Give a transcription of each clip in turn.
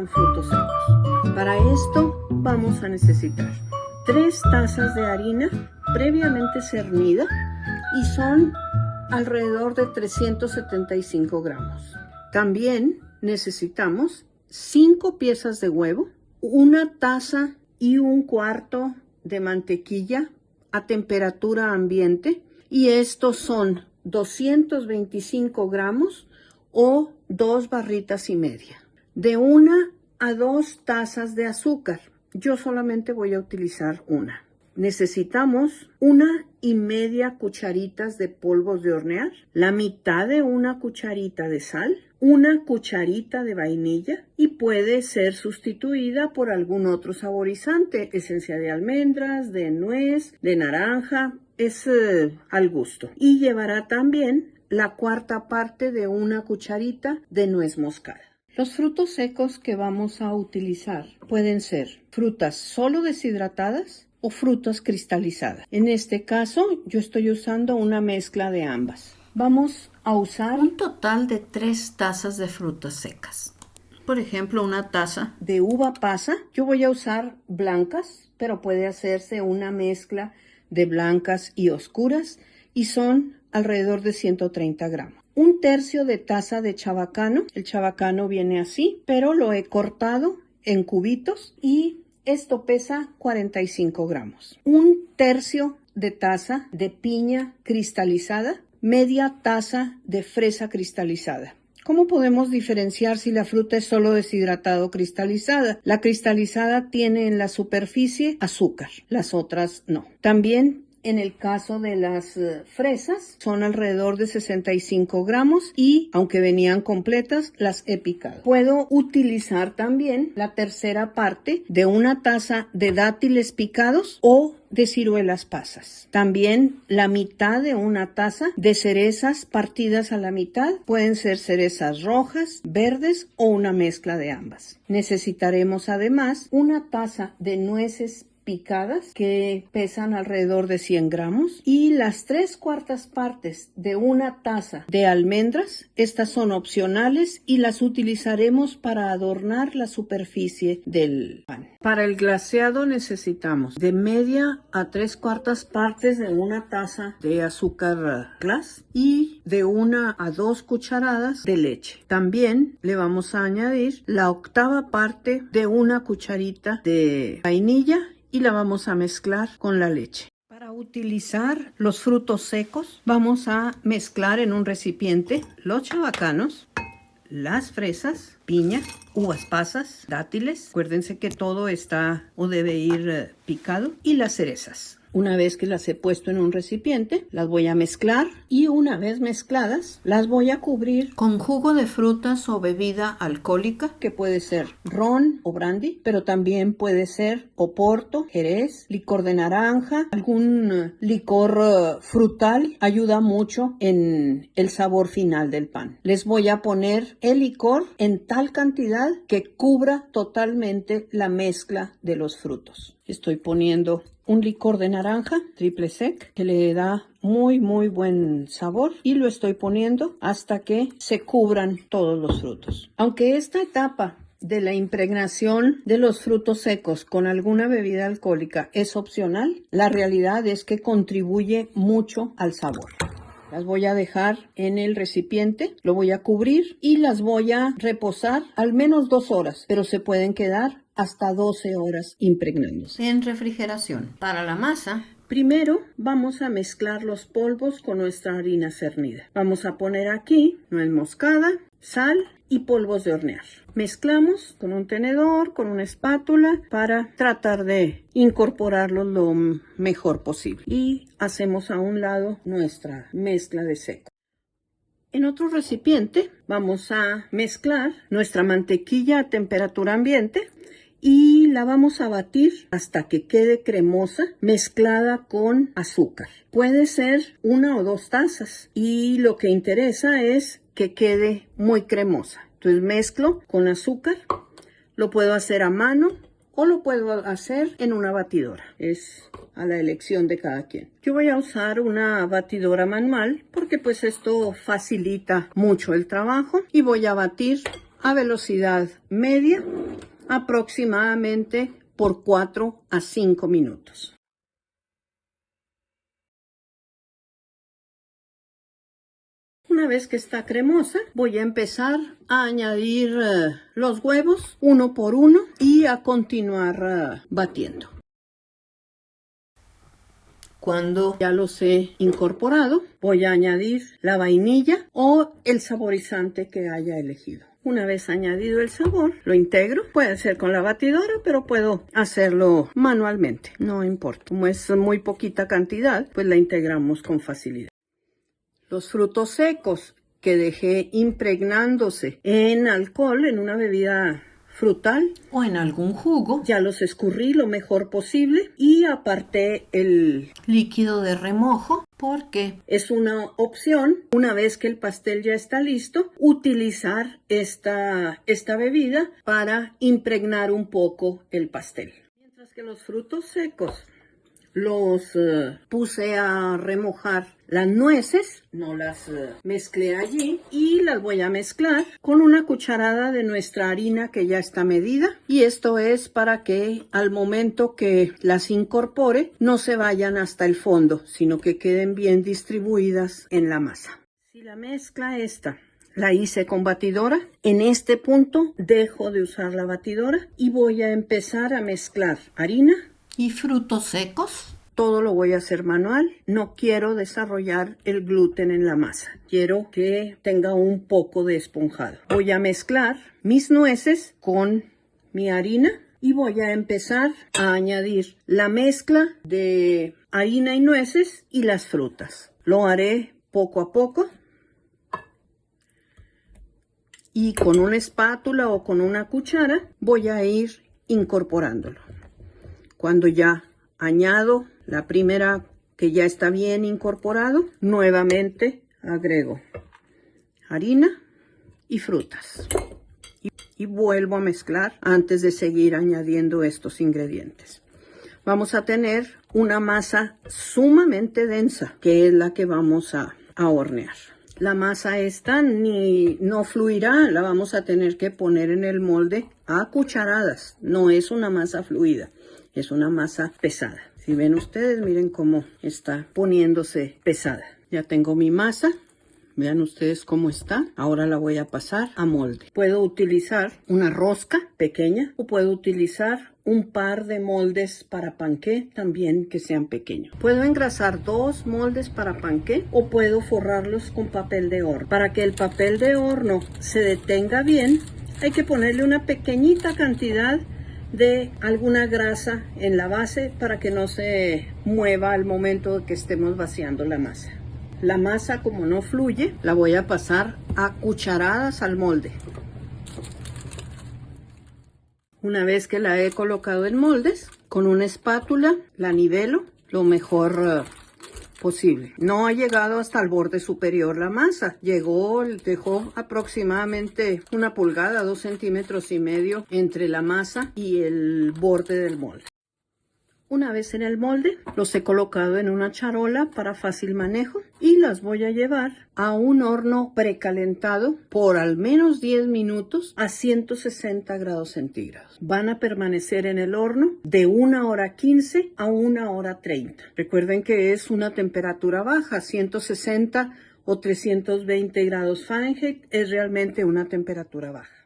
con frutos secos. Para esto vamos a necesitar 3 tazas de harina previamente cernida y son alrededor de 375 gramos. También necesitamos 5 piezas de huevo, 1 taza y 1/4 de mantequilla a temperatura ambiente, y estos son 225 gramos o 2 barritas y media. De 1 a 2 tazas de azúcar. Yo solamente voy a utilizar una. Necesitamos 1,5 cucharitas de polvos de hornear, la mitad de 1 cucharita de sal, 1 cucharita de vainilla y puede ser sustituida por algún otro saborizante, esencia de almendras, de nuez, de naranja, es al gusto. Y llevará también la 1/4 parte de 1 cucharita de nuez moscada. Los frutos secos que vamos a utilizar pueden ser frutas solo deshidratadas o frutas cristalizadas. En este caso, yo estoy usando una mezcla de ambas. Vamos a usar un total de 3 tazas de frutas secas. Por ejemplo, 1 taza de uva pasa. Yo voy a usar blancas, pero puede hacerse una mezcla de blancas y oscuras y son alrededor de 130 gramos. 1/3 de taza de chabacano. El chabacano viene así, pero lo he cortado en cubitos y esto pesa 45 gramos. 1/3 de taza de piña cristalizada. Media taza de fresa cristalizada. ¿Cómo podemos diferenciar si la fruta es solo deshidratada o cristalizada? La cristalizada tiene en la superficie azúcar, las otras no. También en el caso de las fresas son alrededor de 65 gramos y aunque venían completas las he picado. Puedo utilizar también la 1/3 parte de 1 taza de dátiles picados o de ciruelas pasas. También la mitad de 1 taza de cerezas partidas a la mitad. Pueden ser cerezas rojas, verdes o una mezcla de ambas. Necesitaremos además 1 taza de nueces picadas que pesan alrededor de 100 gramos y las 3/4 partes de 1 taza de almendras. Estas son opcionales y las utilizaremos para adornar la superficie del pan. Para el glaseado necesitamos de media a 3/4 partes de 1 taza de azúcar glass y de 1 a 2 cucharadas de leche. También le vamos a añadir la 1/8 parte de 1 cucharita de vainilla y la vamos a mezclar con la leche. Para utilizar los frutos secos, vamos a mezclar en un recipiente los chabacanos, las fresas, piña, uvas pasas, dátiles. Acuérdense que todo está o debe ir picado, y las cerezas. Una vez que las he puesto en un recipiente, las voy a mezclar y una vez mezcladas, las voy a cubrir con jugo de frutas o bebida alcohólica, que puede ser ron o brandy, pero también puede ser oporto, jerez, licor de naranja, algún licor frutal. Ayuda mucho en el sabor final del pan. Les voy a poner el licor en tal cantidad que cubra totalmente la mezcla de los frutos. Estoy poniendo un licor de naranja triple sec que le da muy buen sabor y lo estoy poniendo hasta que se cubran todos los frutos. Aunque esta etapa de la impregnación de los frutos secos con alguna bebida alcohólica es opcional, la realidad es que contribuye mucho al sabor. Las voy a dejar en el recipiente, lo voy a cubrir y las voy a reposar al menos 2 horas, pero se pueden quedar hasta 12 horas impregnándose. En refrigeración. Para la masa, primero vamos a mezclar los polvos con nuestra harina cernida. Vamos a poner aquí nuez moscada, sal y polvos de hornear. Mezclamos con un tenedor, con una espátula, para tratar de incorporarlos lo mejor posible. Y hacemos a un lado nuestra mezcla de seco. En otro recipiente vamos a mezclar nuestra mantequilla a temperatura ambiente y la vamos a batir hasta que quede cremosa, mezclada con azúcar. Puede ser 1 o 2 tazas y lo que interesa es que quede muy cremosa. Entonces mezclo con azúcar, lo puedo hacer a mano o lo puedo hacer en una batidora. Es a la elección de cada quien. Yo voy a usar una batidora manual porque pues esto facilita mucho el trabajo y voy a batir a velocidad media, aproximadamente por 4 a 5 minutos. Una vez que está cremosa, voy a empezar a añadir los huevos uno por uno y a continuar batiendo. Cuando ya los he incorporado, voy a añadir la vainilla o el saborizante que haya elegido. Una vez añadido el sabor, lo integro. Puede ser con la batidora, pero puedo hacerlo manualmente. No importa. Como es muy poquita cantidad, pues la integramos con facilidad. Los frutos secos que dejé impregnándose en alcohol, en una bebida frutal o en algún jugo, ya los escurrí lo mejor posible y aparté el líquido de remojo porque es una opción, una vez que el pastel ya está listo, utilizar esta bebida para impregnar un poco el pastel. Mientras que los frutos secos los puse a remojar las nueces, no las mezclé allí y las voy a mezclar con una cucharada de nuestra harina que ya está medida, y esto es para que al momento que las incorpore no se vayan hasta el fondo, sino que queden bien distribuidas en la masa. Si la mezcla esta la hice con batidora, en este punto dejo de usar la batidora y voy a empezar a mezclar harina y frutos secos. Todo lo voy a hacer manual. No quiero desarrollar el gluten en la masa. Quiero que tenga un poco de esponjado. Voy a mezclar mis nueces con mi harina y voy a empezar a añadir la mezcla de harina y nueces y las frutas. Lo haré poco a poco y con una espátula o con una cuchara voy a ir incorporándolo. Cuando ya añado la primera que ya está bien incorporado, nuevamente agrego harina y frutas y vuelvo a mezclar antes de seguir añadiendo estos ingredientes. Vamos a tener una masa sumamente densa, que es la que vamos a hornear. La masa esta no fluirá, la vamos a tener que poner en el molde a cucharadas. No es una masa fluida. Es una masa pesada. Si ven ustedes, miren cómo está poniéndose pesada. Ya tengo mi masa. Vean ustedes cómo está. Ahora la voy a pasar a molde. Puedo utilizar una rosca pequeña o puedo utilizar un par de moldes para panqué también que sean pequeños. Puedo engrasar 2 moldes para panqué o puedo forrarlos con papel de horno. Para que el papel de horno se detenga bien, hay que ponerle una pequeñita cantidad de alguna grasa en la base para que no se mueva al momento de que estemos vaciando la masa. La masa, como no fluye, la voy a pasar a cucharadas al molde. Una vez que la he colocado en moldes, con una espátula la nivelo lo mejor posible. No ha llegado hasta el borde superior la masa. Dejó aproximadamente 1 pulgada, 2,5 centímetros entre la masa y el borde del molde. Una vez en el molde, los he colocado en una charola para fácil manejo y las voy a llevar a un horno precalentado por al menos 10 minutos a 160 grados centígrados. Van a permanecer en el horno de 1 hora 15 a 1 hora 30. Recuerden que es una temperatura baja, 160 o 320 grados Fahrenheit es realmente una temperatura baja.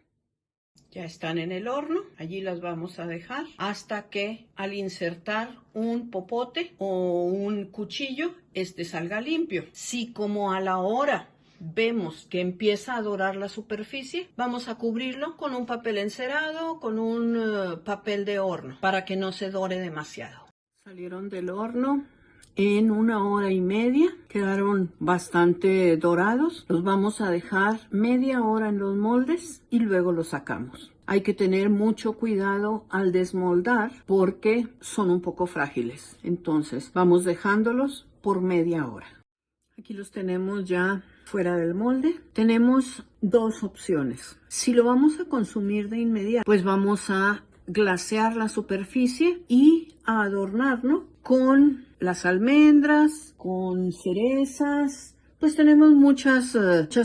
Ya están en el horno, allí las vamos a dejar hasta que al insertar un popote o un cuchillo, salga limpio. Si como a la hora vemos que empieza a dorar la superficie, vamos a cubrirlo con un papel encerado, con un papel de horno, para que no se dore demasiado. Salieron del horno en 1 hora y media, quedaron bastante dorados. Los vamos a dejar media hora en los moldes y luego los sacamos. Hay que tener mucho cuidado al desmoldar porque son un poco frágiles. Entonces vamos dejándolos por media hora. Aquí los tenemos ya fuera del molde. Tenemos 2 opciones. Si lo vamos a consumir de inmediato, pues vamos a glasear la superficie y a adornarlo con las almendras, con cerezas, pues tenemos muchas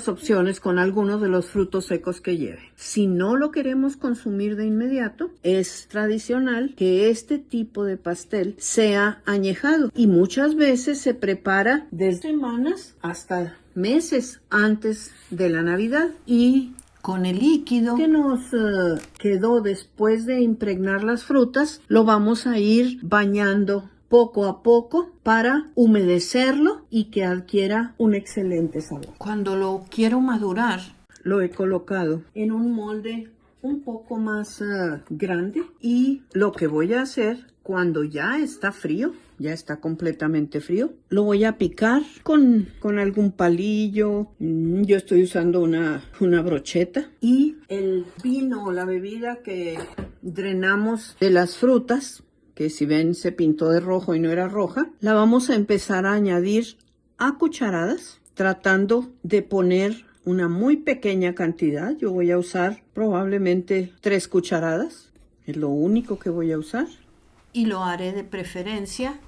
opciones con algunos de los frutos secos que lleve. Si no lo queremos consumir de inmediato, es tradicional que este tipo de pastel sea añejado y muchas veces se prepara desde semanas hasta meses antes de la Navidad, y con el líquido que nos quedó después de impregnar las frutas, lo vamos a ir bañando poco a poco para humedecerlo y que adquiera un excelente sabor. Cuando lo quiero madurar, lo he colocado en un molde un poco más grande, y lo que voy a hacer cuando ya está frío, ya está completamente frío, lo voy a picar con algún palillo. Yo estoy usando una brocheta, y el vino o la bebida que drenamos de las frutas, que si ven se pintó de rojo y no era roja, la vamos a empezar a añadir a cucharadas, tratando de poner una muy pequeña cantidad. Yo voy a usar probablemente 3 cucharadas, es lo único que voy a usar, y lo haré de preferencia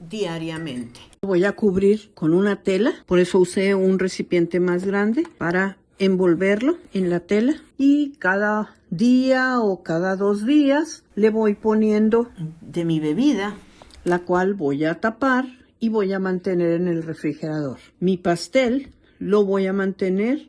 diariamente. Lo voy a cubrir con una tela, por eso usé un recipiente más grande para envolverlo en la tela, y cada día o cada 2 días le voy poniendo de mi bebida, la cual voy a tapar y voy a mantener en el refrigerador. Mi pastel lo voy a mantener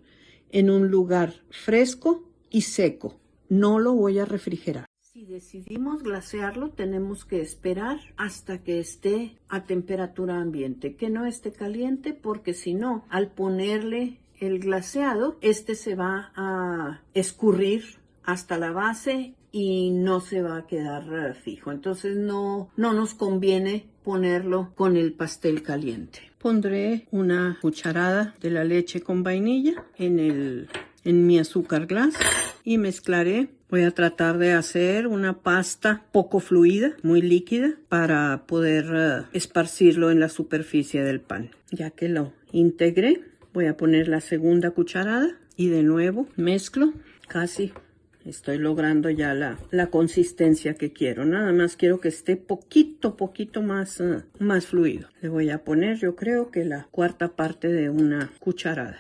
en un lugar fresco y seco, no lo voy a refrigerar. Si decidimos glasearlo, tenemos que esperar hasta que esté a temperatura ambiente, que no esté caliente, porque si no, al ponerle el glaseado, este se va a escurrir hasta la base y no se va a quedar fijo. Entonces no nos conviene ponerlo con el pastel caliente. Pondré una cucharada de la leche con vainilla en mi azúcar glass y mezclaré. Voy a tratar de hacer una pasta poco fluida, muy líquida, para poder esparcirlo en la superficie del pan. Ya que lo integré, voy a poner la segunda cucharada y de nuevo mezclo. Casi estoy logrando ya la consistencia que quiero. Nada más quiero que esté poquito más fluido. Le voy a poner, yo creo que la 1/4 parte de una cucharada.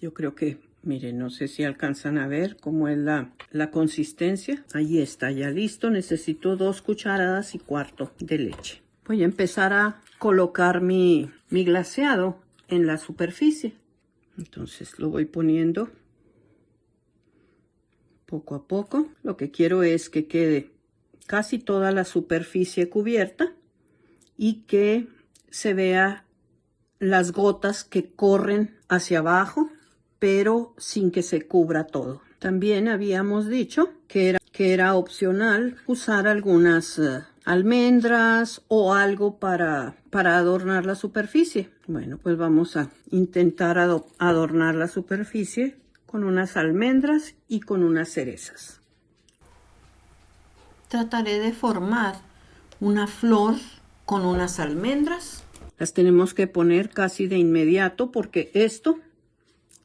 Yo creo que, miren, no sé si alcanzan a ver cómo es la consistencia. Ahí está, ya listo. Necesito 2 cucharadas y 1/4 de leche. Voy a empezar a colocar mi glaseado en la superficie. Entonces lo voy poniendo poco a poco. Lo que quiero es que quede casi toda la superficie cubierta y que se vea las gotas que corren hacia abajo, pero sin que se cubra todo. También habíamos dicho que era opcional usar algunas almendras o algo para adornar la superficie. Bueno, pues vamos a intentar adornar la superficie con unas almendras y con unas cerezas. Trataré de formar una flor con unas almendras. Las tenemos que poner casi de inmediato porque esto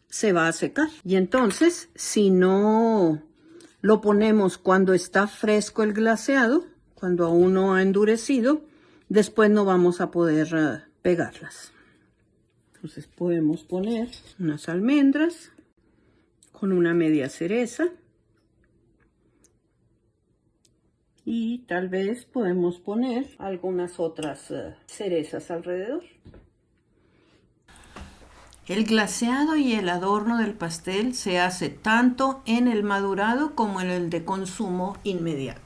se va a secar. Y entonces, si no lo ponemos cuando está fresco el glaseado, cuando aún no ha endurecido, después no vamos a poder pegarlas. Entonces podemos poner unas almendras con una media cereza y tal vez podemos poner algunas otras cerezas alrededor. El glaseado y el adorno del pastel se hace tanto en el madurado como en el de consumo inmediato.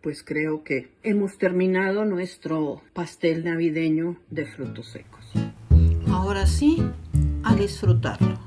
Pues creo que hemos terminado nuestro pastel navideño de frutos secos. Ahora sí, a disfrutarlo.